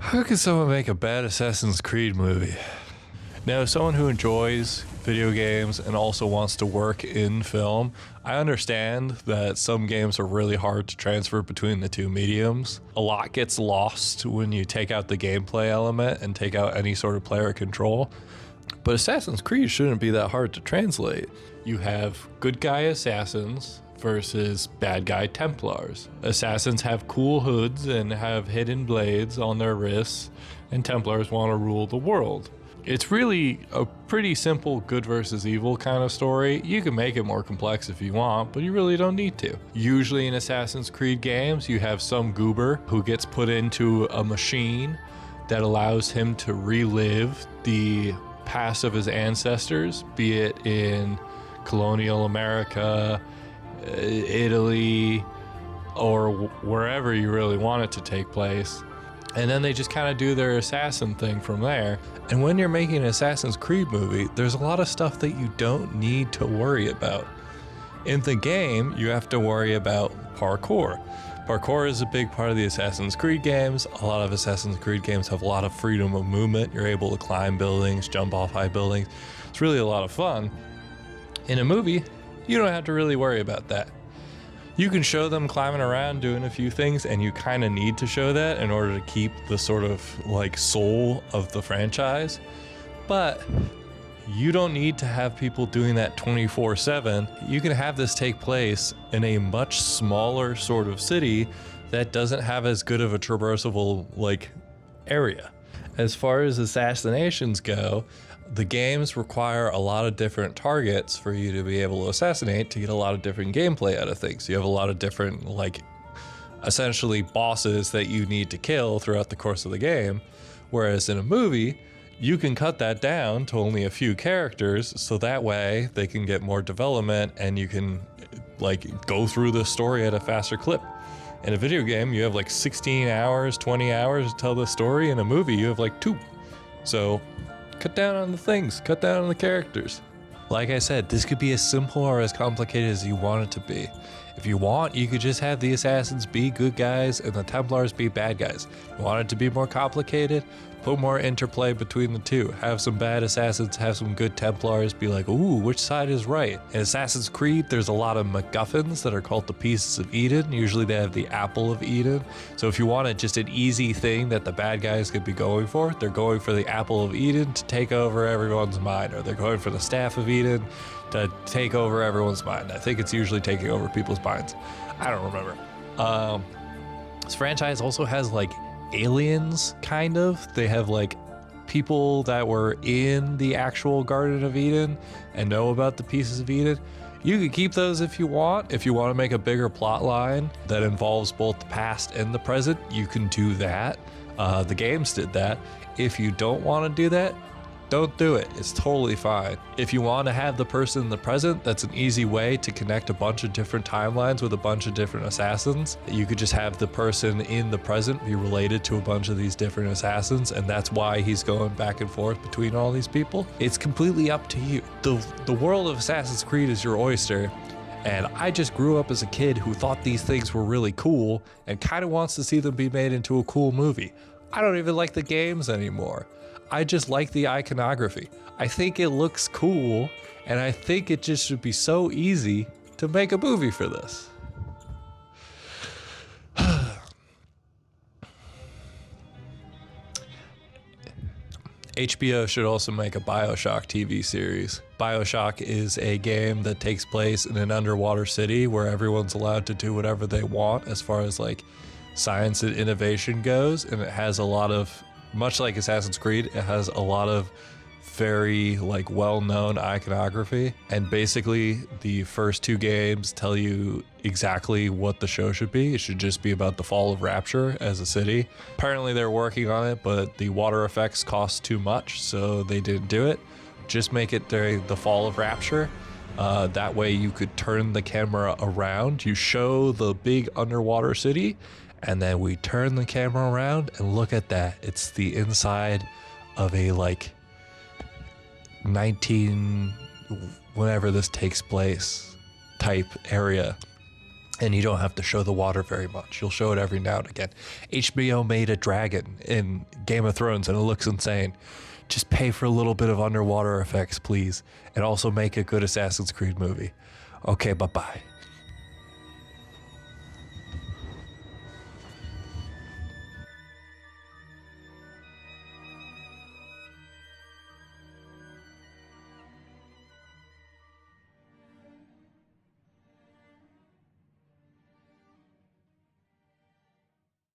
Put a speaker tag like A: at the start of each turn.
A: How could someone make a bad Assassin's Creed movie? Now, as someone who enjoys video games and also wants to work in film, I understand that some games are really hard to transfer between the two mediums. A lot gets lost when you take out the gameplay element and take out any sort of player control. But Assassin's Creed shouldn't be that hard to translate. You have good guy assassins versus bad guy Templars. Assassins have cool hoods and have hidden blades on their wrists, and Templars want to rule the world. It's really a pretty simple good versus evil kind of story. You can make it more complex if you want, but you really don't need to. Usually in Assassin's Creed games, you have some goober who gets put into a machine that allows him to relive the past of his ancestors, be it in colonial America, Italy, or wherever you really want it to take place. And then they just kind of do their assassin thing from there. And when you're making an Assassin's Creed movie, there's a lot of stuff that you don't need to worry about. In the game, you have to worry about parkour. Parkour is a big part of the Assassin's Creed games. A lot of Assassin's Creed games have a lot of freedom of movement. You're able to climb buildings, jump off high buildings. It's really a lot of fun. In a movie, you don't have to really worry about that. You can show them climbing around doing a few things, and you kind of need to show that in order to keep the sort of like soul of the franchise. But you don't need to have people doing that 24/7. You can have this take place in a much smaller sort of city that doesn't have as good of a traversable like area. As far as assassinations go, the games require a lot of different targets for you to be able to assassinate to get a lot of different gameplay out of things. You have a lot of different, like, essentially bosses that you need to kill throughout the course of the game. Whereas in a movie, you can cut that down to only a few characters, so that way they can get more development and you can, like, go through the story at a faster clip. In a video game, you have like 16 hours, 20 hours to tell the story. In a movie, you have like 2. So cut down on the things, cut down on the characters. Like I said, this could be as simple or as complicated as you want it to be. If you want, you could just have the assassins be good guys and the Templars be bad guys. You want it to be more complicated? Put more interplay between the two. Have some bad assassins, have some good Templars, be like, ooh, which side is right? In Assassin's Creed, there's a lot of MacGuffins that are called the Pieces of Eden. Usually they have the Apple of Eden. So if you wanted just an easy thing that the bad guys could be going for, they're going for the Apple of Eden to take over everyone's mind, or they're going for the Staff of Eden to take over everyone's mind. I think it's usually taking over people's minds. I don't remember. This franchise also has like aliens, kind of. They have like people that were in the actual Garden of Eden and know about the Pieces of Eden. You can keep those if you want. If you want to make a bigger plot line that involves both the past and the present, you can do that. The games did that. If you don't want to do that, don't do it. It's totally fine. If you want to have the person in the present, that's an easy way to connect a bunch of different timelines with a bunch of different assassins. You could just have the person in the present be related to a bunch of these different assassins, and that's why he's going back and forth between all these people. It's completely up to you. The world of Assassin's Creed is your oyster, and I just grew up as a kid who thought these things were really cool and kind of wants to see them be made into a cool movie. I don't even like the games anymore. I just like the iconography. I think it looks cool, and I think it just should be so easy to make a movie for this. HBO should also make a BioShock TV series. BioShock is a game that takes place in an underwater city where everyone's allowed to do whatever they want as far as like science and innovation goes, and it has a lot of, much like Assassin's Creed, it has a lot of very like well-known iconography, and basically the first 2 games tell you exactly what the show should be. It should just be about the fall of Rapture as a city. Apparently they're working on it, but the water effects cost too much, so they didn't do it. Just make it during the fall of Rapture. That way you could turn the camera around. You show the big underwater city, and then we turn the camera around and look at that. It's the inside of a like 19 whenever this takes place type area. And you don't have to show the water very much. You'll show it every now and again. HBO made a dragon in Game of Thrones and it looks insane. Just pay for a little bit of underwater effects, please. And also make a good Assassin's Creed movie. Okay, bye-bye.